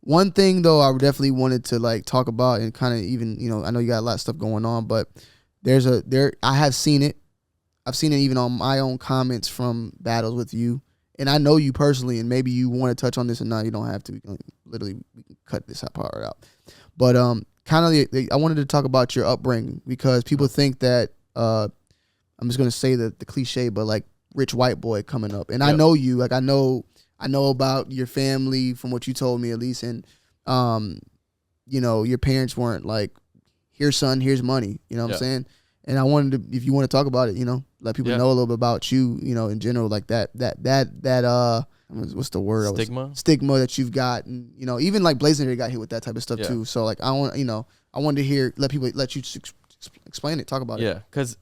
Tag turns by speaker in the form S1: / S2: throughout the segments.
S1: One thing though, I definitely wanted to like talk about and kind of even, I know you got a lot of stuff going on, but I have seen it. I've seen it even on my own comments from battles with you, and I know you personally, and maybe you want to touch on this, and now you don't have to. We can cut this part out. But kind of, I wanted to talk about your upbringing because people think that I'm just gonna say the cliche, but like rich white boy coming up, and I know you, like I know about your family from what you told me at least, and your parents weren't like, here's son, here's money, you know what I'm saying? And I wanted to, if you want to talk about it, let people know a little bit about you, in general, like that what's the word? Stigma that you've got, and even like Blazing got hit with that type of stuff too. So like I wanted to hear, let you explain it, talk about it.
S2: Yeah, because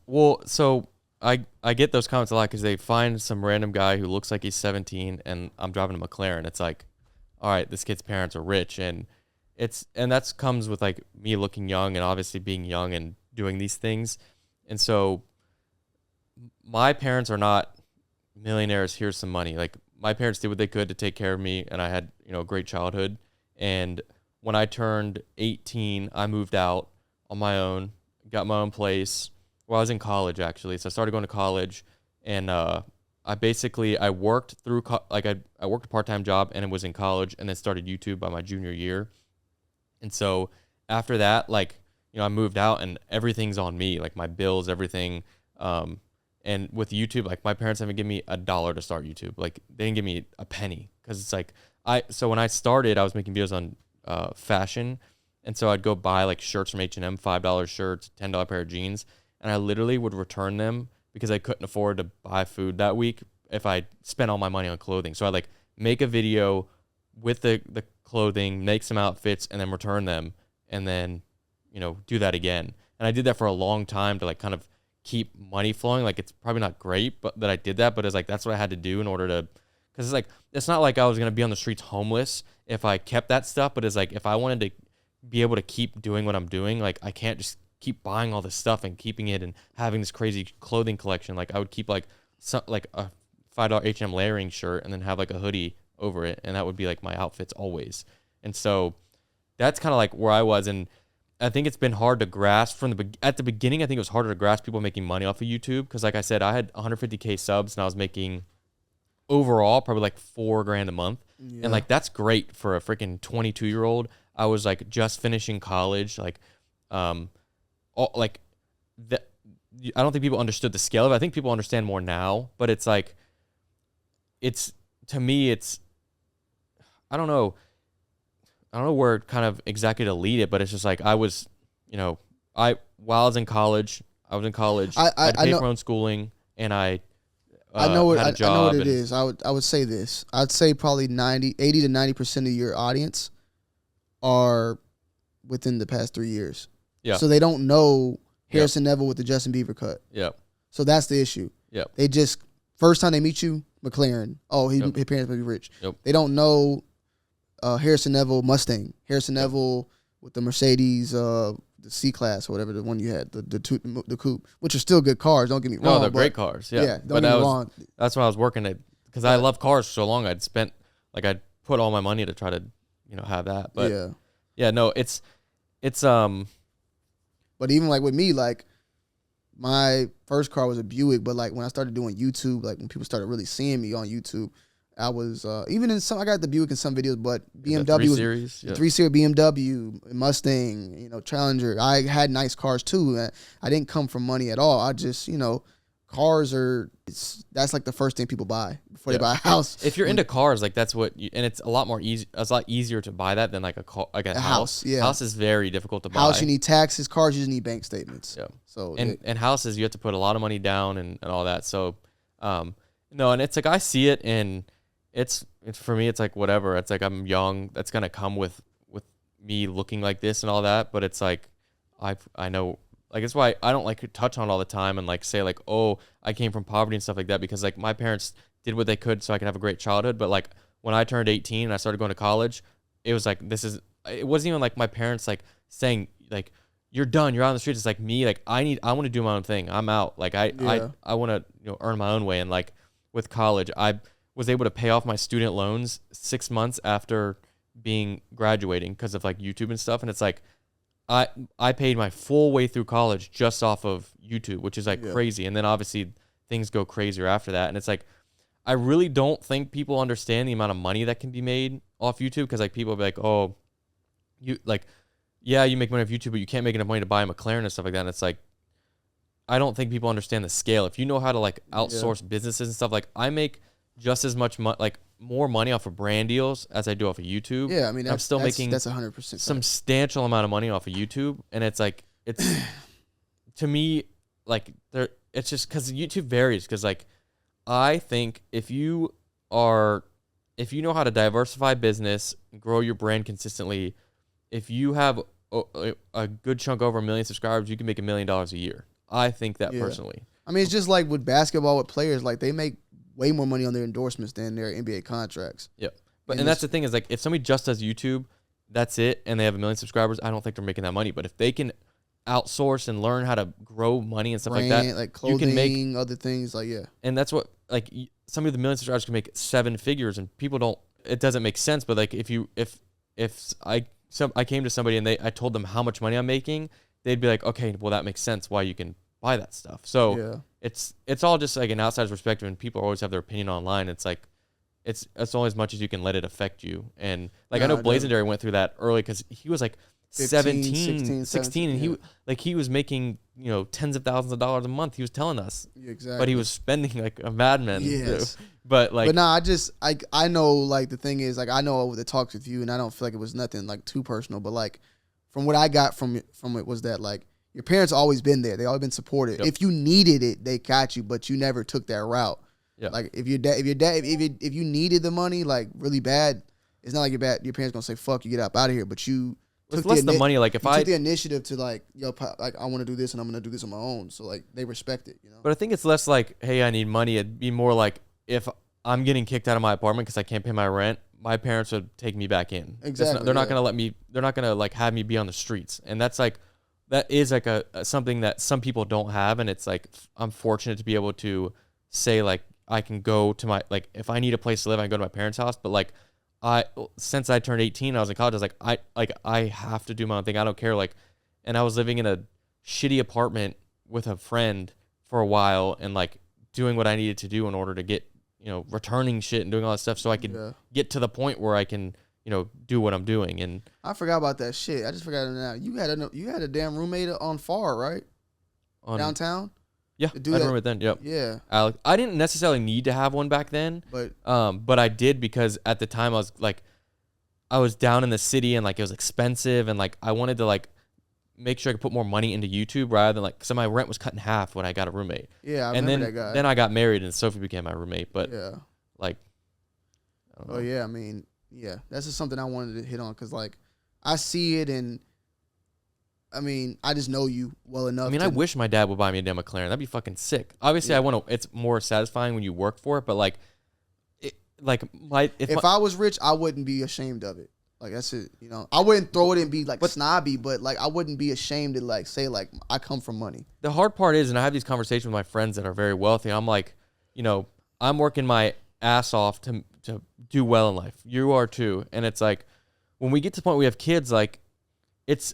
S2: so I get those comments a lot because they find some random guy who looks like he's 17 and I'm driving a McLaren. It's like, all right, this kid's parents are rich, and that comes with like me looking young and obviously being young and doing these things. And so my parents are not millionaires. Here's some money. Like my parents did what they could to take care of me, and I had a great childhood. And when I turned 18, I moved out on my own, got my own place. Well, I was in college actually, so I started going to college, and I worked through I worked a part-time job and it was in college, and then started YouTube by my junior year. And so after that, I moved out and everything's on me, like my bills, everything. And with YouTube, like my parents haven't given me $1 to start YouTube. Like they didn't give me a penny, because it's like so when I started, I was making videos on fashion, and so I'd go buy like shirts from H&M, $5 shirts, $10 pair of jeans. And I literally would return them because I couldn't afford to buy food that week if I spent all my money on clothing. So I'd like make a video with the clothing, make some outfits, and then return them, and then, do that again. And I did that for a long time to like kind of keep money flowing. Like it's probably not great, but that I did that, but it's like, that's what I had to do in order to, because it's like, it's not like I was going to be on the streets homeless if I kept that stuff, but it's like, if I wanted to be able to keep doing what I'm doing, like I can't just keep buying all this stuff and keeping it and having this crazy clothing collection. Like I would keep like a $5 H&M layering shirt and then have like a hoodie over it, and that would be like my outfits always. And so that's kind of like where I was, and I think it's been hard to grasp at the beginning. I think it was harder to grasp people making money off of YouTube, because like I said, I had 150K subs and I was making overall probably like $4,000 a month. And like that's great for a freaking 22-year-old. I was like just finishing college, I don't think people understood the scale of it. I think people understand more now, but it's like, to me, I don't know where kind of exactly to lead it, but it's just like I was, while I was in college, I had to pay for my own schooling, and I know had a job.
S1: I know what it is. I would say this. I'd say probably 80 to 90% of your audience are within the past 3 years.
S2: Yeah.
S1: So they don't know Harrison Neville with the Justin Bieber cut.
S2: Yeah.
S1: So that's the issue.
S2: Yeah.
S1: They just, first time they meet you, McLaren. Oh, his parents may be rich.
S2: Yep.
S1: They don't know Harrison Neville Mustang. Harrison Neville with the Mercedes, the C-Class or whatever, the one you had, the coupe, which are still good cars. Don't get me wrong.
S2: No, they're great cars. Yeah.
S1: Don't get me wrong.
S2: That's when I was working at, because I love cars for so long. I'd put all my money to try to, have that. But no, it's
S1: But even like with me, like my first car was a Buick, but like when I started doing YouTube, like when people started really seeing me on YouTube, I was even in some, I got the Buick in some videos, but BMW was 3 Series BMW, Mustang, Challenger. I had nice cars too. I didn't come from money at all. I just, cars that's like the first thing people buy before they buy a house.
S2: If you're into cars, like that's what and it's a lot more easy. It's a lot easier to buy that than like a house. Yeah. House is very difficult to buy.
S1: House, you need taxes. Cars, you just need bank statements.
S2: Yeah. So and houses, you have to put a lot of money down and all that. So, no, and it's like I see it, and it's for me, it's like whatever. It's like I'm young. That's gonna come with me looking like this and all that. But it's like I know. Like, that's why I don't like to touch on it all the time and like say like, oh, I came from poverty and stuff like that, because like my parents did what they could so I could have a great childhood. But like when I turned 18 and I started going to college, it was like, it wasn't even like my parents like saying like, you're done, you're out on the streets. It's like me, like I want to do my own thing. I'm out. Like I want to, earn my own way. And like with college, I was able to pay off my student loans 6 months after being graduating because of like YouTube and stuff, and it's like I paid my full way through college just off of YouTube, which is like crazy. And then obviously things go crazier after that. And it's like, I really don't think people understand the amount of money that can be made off YouTube. Because like people will be like, oh, you like, yeah, you make money off YouTube, but you can't make enough money to buy a McLaren and stuff like that. And it's like, I don't think people understand the scale. If you know how to like outsource businesses and stuff, like I make just as much money, like more money off of brand deals as I do off of YouTube.
S1: Yeah, I mean,
S2: I'm still making
S1: that's 100%
S2: substantial amount of money off of YouTube, and it's like it's to me like there. It's just because YouTube varies. Because like I think if you know how to diversify business, grow your brand consistently, if you have a good chunk over 1 million subscribers, you can make $1 million a year. I think that personally.
S1: I mean, it's just like with basketball with players, like they make way more money on their endorsements than their NBA contracts.
S2: Yeah. But and that's the thing is like if somebody just does YouTube, that's it, and they have 1 million subscribers, I don't think they're making that money. But if they can outsource and learn how to grow money and stuff like that,
S1: like clothing, you can make other things, like
S2: and that's what like somebody with 1 million subscribers can make 7 figures, and people don't. It doesn't make sense. But like if I came to somebody and I told them how much money I'm making, they'd be like, okay, well that makes sense why you can buy that stuff. So it's all just like an outsider's perspective, and people always have their opinion online. It's like it's only as much as you can let it affect you. And like I know Blazendary went through that early because he was like 16, and he was making tens of thousands of dollars a month. He was telling us,
S1: exactly,
S2: but he was spending like a madman. Yes. But
S1: nah, I know, like the thing is, like I know over the talks with you, and I don't feel like it was nothing like too personal, but like from what I got from it was that like your parents always been there. They always been supportive. If you needed it, they got you, but you never took that route. Yeah. Like if you needed the money like really bad, it's not like your parents gonna say fuck you, get up out of here. But you took
S2: the money. Like if I
S1: took the initiative to like like I want to do this and I'm gonna do this on my own. So like they respect it,
S2: But I think it's less like, hey, I need money. It'd be more like if I'm getting kicked out of my apartment because I can't pay my rent, my parents would take me back in.
S1: Exactly.
S2: They're not gonna let me. They're not gonna like have me be on the streets. And that's like. That is like a something that some people don't have, and it's like I'm fortunate to be able to say like I can go to my like if I need a place to live, I can go to my parents' house. But like since I turned 18, I was in college. I was like I have to do my own thing. I don't care. Like, and I was living in a shitty apartment with a friend for a while, and like doing what I needed to do in order to get returning shit and doing all that stuff, so I could get to the point where I can. Do what I'm doing. And
S1: I forgot about that shit. I just forgot it now. You had a damn roommate on FAR, right? Downtown?
S2: Yeah, I had a roommate then. Yep.
S1: Yeah.
S2: Alex. I didn't necessarily need to have one back then, but I did because at the time I was down in the city and like it was expensive and like I wanted to like make sure I could put more money into YouTube rather than like so my rent was cut in half when I got a roommate.
S1: Yeah, I remember that guy.
S2: Then I got married and Sophie became my roommate. But like,
S1: I don't know. Oh yeah, I mean. Yeah, that's just something I wanted to hit on because, like, I see it and, I mean, I just know you well enough.
S2: I mean, I wish my dad would buy me a damn McLaren. That'd be fucking sick. Obviously, I want to. It's more satisfying when you work for it, but like, if
S1: I was rich, I wouldn't be ashamed of it. Like that's it. I wouldn't throw it and be like snobby, but like I wouldn't be ashamed to like say like I come from money.
S2: The hard part is, and I have these conversations with my friends that are very wealthy. I'm like, I'm working my ass off to do well in life. You are too. And it's like when we get to the point where we have kids, like it's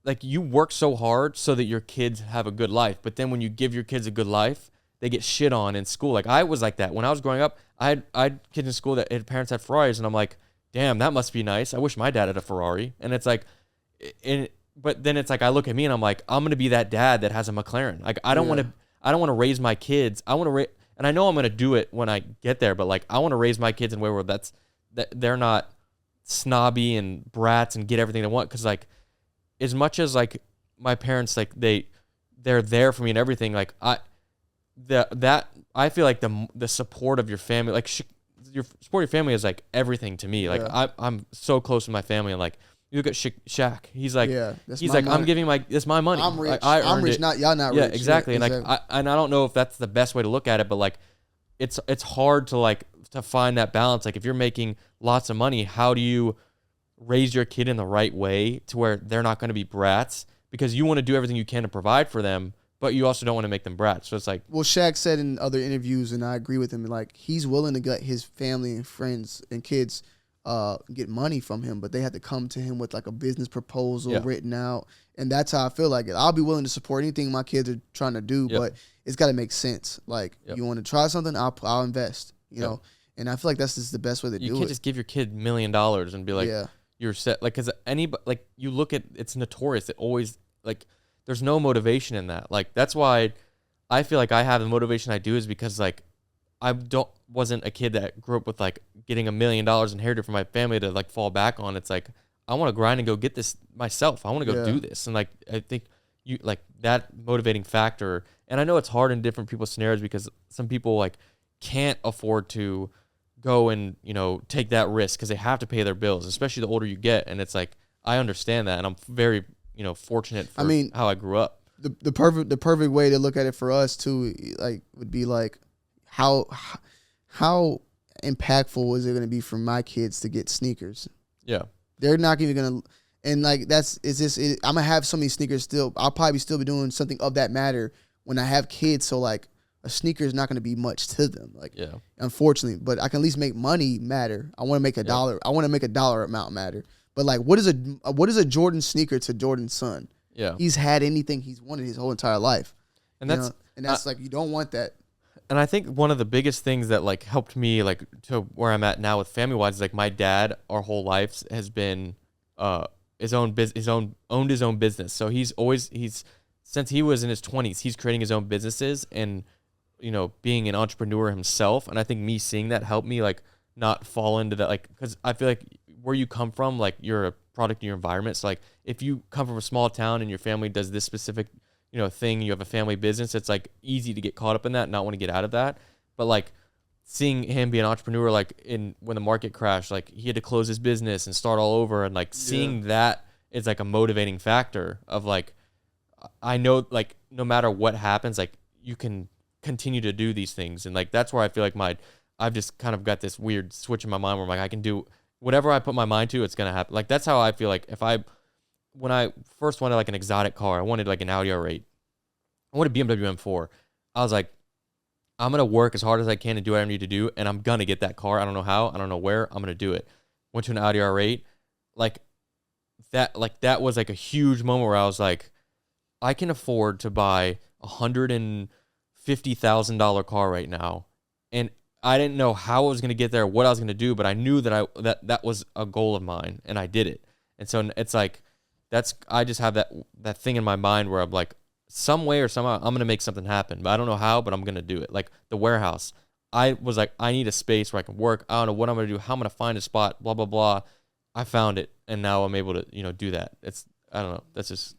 S2: like you work so hard so that your kids have a good life. But then when you give your kids a good life, they get shit on in school. Like I was like that. When I was growing up, I had kids in school that had parents had Ferraris and I'm like, damn, that must be nice. I wish my dad had a Ferrari. And it's like but then it's like I look at me and I'm like, I'm gonna be that dad that has a McLaren. Like I don't want to raise my kids. I want to and I know I'm going to do it when I get there, but like I want to raise my kids in a way where that they're not snobby and brats and get everything they want. Cause like as much as like my parents, like they're there for me and everything. Like I feel like the support of your family, like your support of your family is like everything to me. Like I'm so close with my family and like, you look at Shaq. He's like, I'm giving it's my money.
S1: I'm rich.
S2: I'm
S1: rich. Not y'all. Not rich.
S2: Yeah, exactly. And like, I don't know if that's the best way to look at it, but like, it's hard to find that balance. Like, if you're making lots of money, how do you raise your kid in the right way to where they're not going to be brats? Because you want to do everything you can to provide for them, but you also don't want to make them brats. So it's like,
S1: well, Shaq said in other interviews, and I agree with him. Like, he's willing to let his family and friends and kids get money from him, but they had to come to him with like a business proposal
S2: Yeah.
S1: written out. And that's how I feel like it. I'll be willing to support anything my kids are trying to do,
S2: Yep.
S1: but it's got to make sense. Like,
S2: Yep.
S1: you want to try something, I'll invest, you
S2: Yep.
S1: know? And I feel like that's just the best way to
S2: You
S1: do
S2: can't
S1: it.
S2: just give your kid $1 million and be like,
S1: Yeah.
S2: you're set. Like, cause like you look at, it's notorious. It always like, there's no motivation in that. Like, that's why I feel like I have the motivation I do is because like, wasn't a kid that grew up with like getting $1 million inherited from my family to like fall back on. It's like, I want to grind and go get this myself. I want to go do this. And like, I think you like that motivating factor. And I know it's hard in different people's scenarios because some people like can't afford to go and, you know, take that risk because they have to pay their bills, especially the older you get. And it's like, I understand that. And I'm very, you know, fortunate for how I grew up.
S1: The perfect way to look at it for us too, like, would be like, how impactful is it going to be for my kids to get sneakers?
S2: Yeah.
S1: They're not even going to, and like, I'm going to have so many sneakers still. I'll probably still be doing something of that matter when I have kids. So like, a sneaker is not going to be much to them. Like, unfortunately, but I can at least make money matter. I want to make a dollar. I want to make a dollar amount matter. But like, what is a Jordan sneaker to Jordan's son?
S2: Yeah.
S1: He's had anything he's wanted his whole entire life.
S2: And that's
S1: like, you don't want that.
S2: And I think one of the biggest things that like helped me like to where I'm at now with family wise is like my dad our whole life has been owned his own business. So he's since he was in his 20s, he's creating his own businesses and, you know, being an entrepreneur himself. And I think me seeing that helped me like not fall into that, like, because I feel like where you come from, like, you're a product of your environment. So like if you come from a small town and your family does this specific, you know, thing, you have a family business, it's like easy to get caught up in that and not want to get out of that. But like seeing him be an entrepreneur, like when the market crashed, like he had to close his business and start all over, and like seeing that is like a motivating factor of like, I know like no matter what happens, like you can continue to do these things. And like that's where I feel like I've just kind of got this weird switch in my mind where I'm like, I can do whatever I put my mind to, it's gonna happen. Like that's how I feel. Like when I first wanted like an exotic car, I wanted like an Audi R8. I wanted BMW M4. I was like, I'm going to work as hard as I can and do what I need to do, and I'm going to get that car. I don't know how. I don't know where. I'm going to do it. Went to an Audi R8. Like that was like a huge moment where I was like, I can afford to buy $150,000 car right now. And I didn't know how I was going to get there, what I was going to do, but I knew that that was a goal of mine, and I did it. And so it's like, I just have that thing in my mind where I'm like, some way or somehow I'm going to make something happen, but I don't know how, but I'm going to do it. Like the warehouse, I was like, I need a space where I can work. I don't know what I'm going to do, how I'm going to find a spot, blah, blah, blah. I found it, and now I'm able to, you know, do that. I don't know. That's what's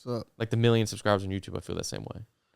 S2: up. Like the 1 million subscribers on YouTube, I feel the same way.